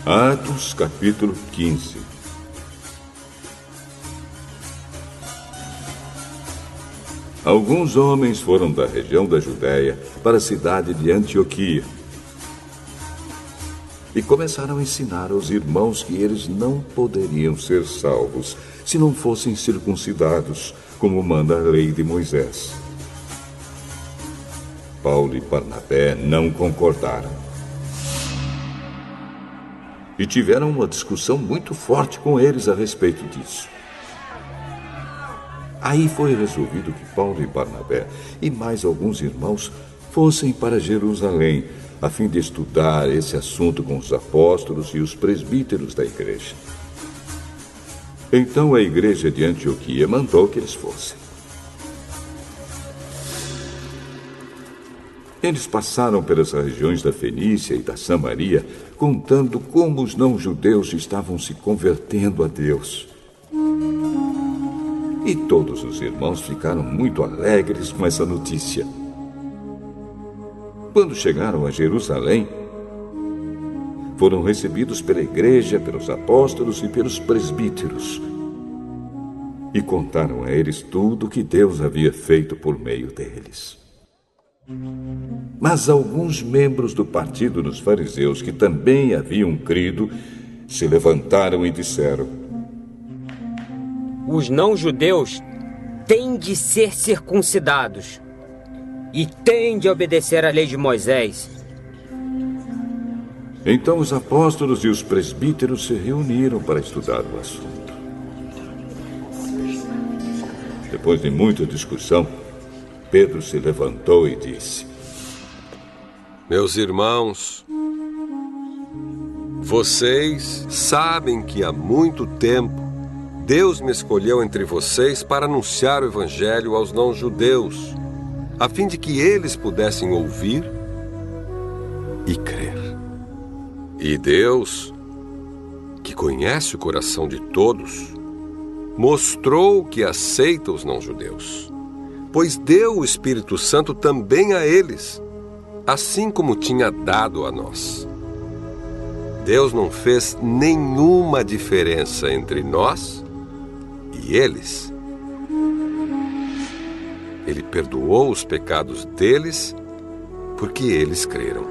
Atos, capítulo 15. Alguns homens foram da região da Judéia para a cidade de Antioquia e começaram a ensinar aos irmãos que eles não poderiam ser salvos se não fossem circuncidados, como manda a lei de Moisés. Paulo e Barnabé não concordaram e tiveram uma discussão muito forte com eles a respeito disso. Aí foi resolvido que Paulo e Barnabé e mais alguns irmãos fossem para Jerusalém, a fim de estudar esse assunto com os apóstolos e os presbíteros da igreja. Então a igreja de Antioquia mandou que eles fossem. Eles passaram pelas regiões da Fenícia e da Samaria, contando como os não-judeus estavam se convertendo a Deus. E todos os irmãos ficaram muito alegres com essa notícia. Quando chegaram a Jerusalém, foram recebidos pela igreja, pelos apóstolos e pelos presbíteros. E contaram a eles tudo o que Deus havia feito por meio deles. Mas alguns membros do partido dos fariseus, que também haviam crido, se levantaram e disseram: os não-judeus têm de ser circuncidados e têm de obedecer à lei de Moisés. Então os apóstolos e os presbíteros se reuniram para estudar o assunto. Depois de muita discussão, Pedro se levantou e disse: meus irmãos, vocês sabem que há muito tempo Deus me escolheu entre vocês para anunciar o evangelho aos não-judeus, a fim de que eles pudessem ouvir e crer. E Deus, que conhece o coração de todos, mostrou que aceita os não-judeus, pois deu o Espírito Santo também a eles, assim como tinha dado a nós. Deus não fez nenhuma diferença entre nós e eles. Ele perdoou os pecados deles porque eles creram.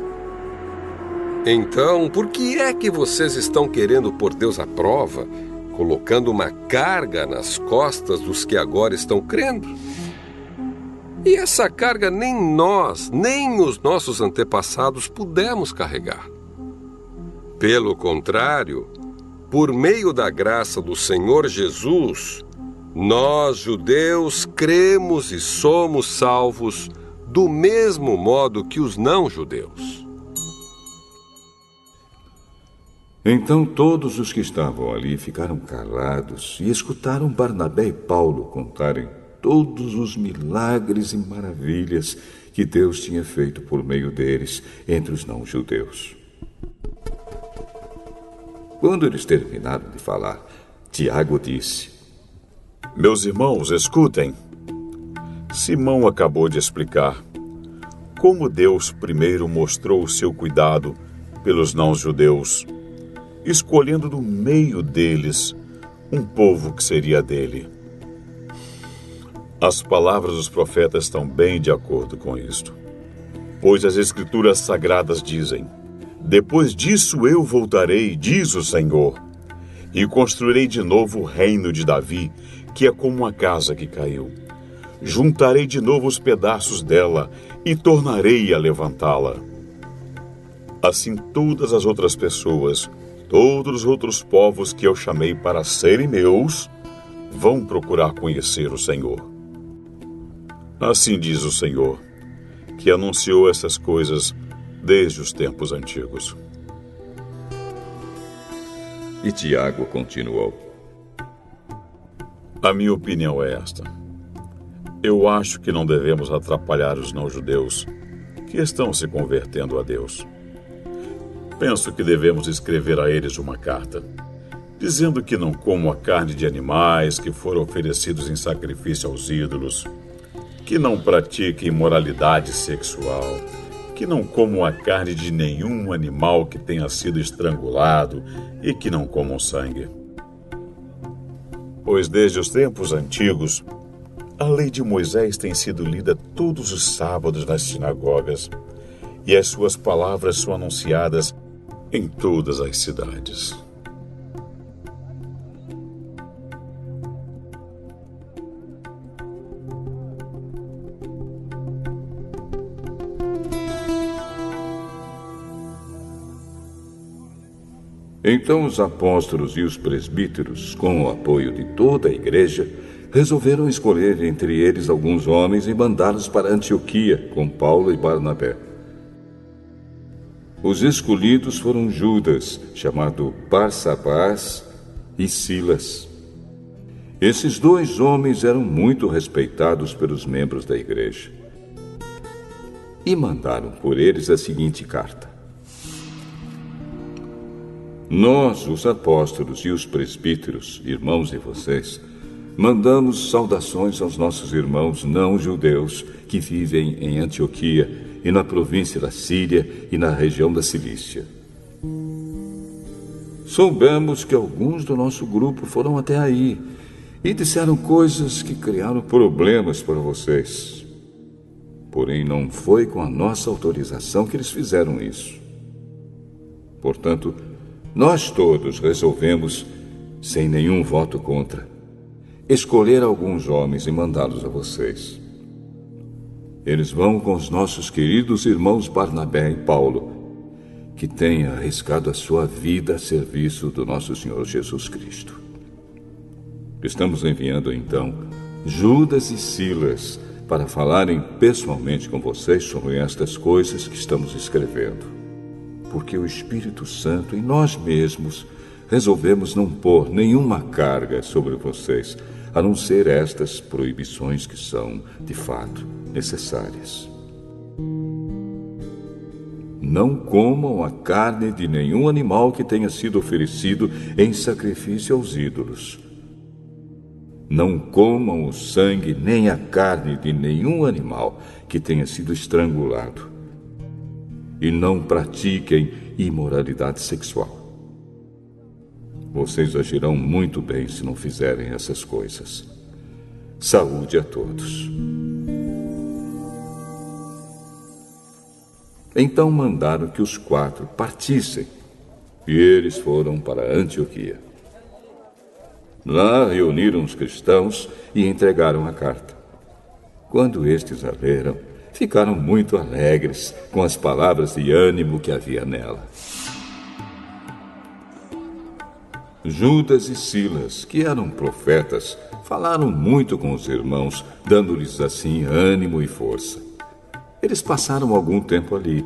Então, por que é que vocês estão querendo pôr Deus à prova, colocando uma carga nas costas dos que agora estão crendo? E essa carga nem nós, nem os nossos antepassados pudemos carregar. Pelo contrário, por meio da graça do Senhor Jesus, nós, judeus, cremos e somos salvos do mesmo modo que os não-judeus. Então todos os que estavam ali ficaram calados e escutaram Barnabé e Paulo contarem todos os milagres e maravilhas que Deus tinha feito por meio deles entre os não-judeus. Quando eles terminaram de falar, Tiago disse: meus irmãos, escutem. Simão acabou de explicar como Deus primeiro mostrou o seu cuidado pelos não-judeus, escolhendo do meio deles um povo que seria dele. As palavras dos profetas estão bem de acordo com isto, pois as Escrituras Sagradas dizem: depois disso eu voltarei, diz o Senhor, e construirei de novo o reino de Davi, que é como uma casa que caiu. Juntarei de novo os pedaços dela e tornarei a levantá-la. Assim todas as outras pessoas, todos os outros povos que eu chamei para serem meus, vão procurar conhecer o Senhor. Assim diz o Senhor, que anunciou essas coisas desde os tempos antigos. E Tiago continuou: a minha opinião é esta. Eu acho que não devemos atrapalhar os não-judeus que estão se convertendo a Deus. Penso que devemos escrever a eles uma carta, dizendo que não comam a carne de animais que foram oferecidos em sacrifício aos ídolos, que não pratiquem imoralidade sexual, que que não comam a carne de nenhum animal que tenha sido estrangulado e que não comam sangue. Pois desde os tempos antigos, a lei de Moisés tem sido lida todos os sábados nas sinagogas, e as suas palavras são anunciadas em todas as cidades. Então os apóstolos e os presbíteros, com o apoio de toda a igreja, resolveram escolher entre eles alguns homens e mandá-los para Antioquia com Paulo e Barnabé. Os escolhidos foram Judas, chamado Barsabás, e Silas. Esses dois homens eram muito respeitados pelos membros da igreja. E mandaram por eles a seguinte carta: Nós, os apóstolos e os presbíteros, irmãos de vocês, mandamos saudações aos nossos irmãos não-judeus que vivem em Antioquia e na província da Síria e na região da Cilícia. Soubemos que alguns do nosso grupo foram até aí e disseram coisas que criaram problemas para vocês. Porém, não foi com a nossa autorização que eles fizeram isso. Portanto, nós todos resolvemos, sem nenhum voto contra, escolher alguns homens e mandá-los a vocês. Eles vão com os nossos queridos irmãos Barnabé e Paulo, que têm arriscado a sua vida a serviço do nosso Senhor Jesus Cristo. Estamos enviando, então, Judas e Silas para falarem pessoalmente com vocês sobre estas coisas que estamos escrevendo. Porque o Espírito Santo e nós mesmos resolvemos não pôr nenhuma carga sobre vocês, a não ser estas proibições que são, de fato, necessárias. Não comam a carne de nenhum animal que tenha sido oferecido em sacrifício aos ídolos. Não comam o sangue nem a carne de nenhum animal que tenha sido estrangulado. E não pratiquem imoralidade sexual. Vocês agirão muito bem se não fizerem essas coisas. Saúde a todos. Então mandaram que os 4 partissem, e eles foram para Antioquia. Lá reuniram os cristãos e entregaram a carta. Quando estes a leram, ficaram muito alegres com as palavras de ânimo que havia nela. Judas e Silas, que eram profetas, falaram muito com os irmãos, dando-lhes assim ânimo e força. Eles passaram algum tempo ali,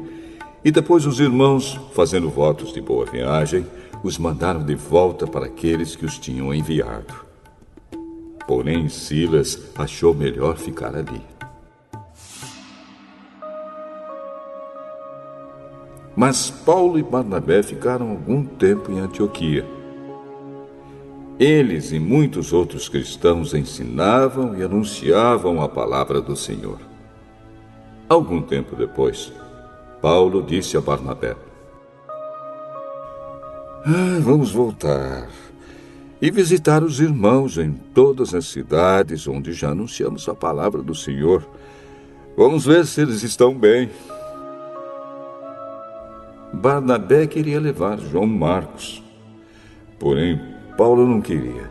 e depois os irmãos, fazendo votos de boa viagem, os mandaram de volta para aqueles que os tinham enviado. Porém, Silas achou melhor ficar ali. Mas Paulo e Barnabé ficaram algum tempo em Antioquia. Eles e muitos outros cristãos ensinavam e anunciavam a palavra do Senhor. Algum tempo depois, Paulo disse a Barnabé: Vamos voltar e visitar os irmãos em todas as cidades onde já anunciamos a palavra do Senhor. Vamos ver se eles estão bem. Barnabé queria levar João Marcos. Porém, Paulo não queria,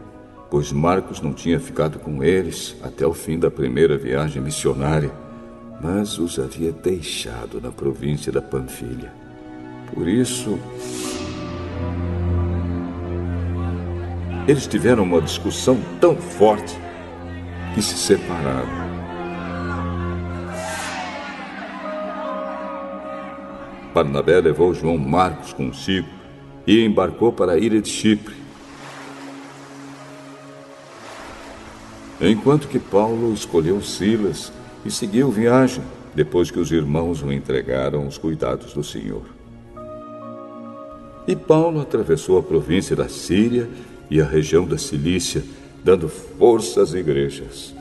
pois Marcos não tinha ficado com eles até o fim da primeira viagem missionária, mas os havia deixado na província da Panfilha. Por isso, eles tiveram uma discussão tão forte que se separaram. Barnabé levou João Marcos consigo e embarcou para a ilha de Chipre, enquanto que Paulo escolheu Silas e seguiu viagem, depois que os irmãos o entregaram aos cuidados do Senhor. E Paulo atravessou a província da Síria e a região da Cilícia, dando força às igrejas.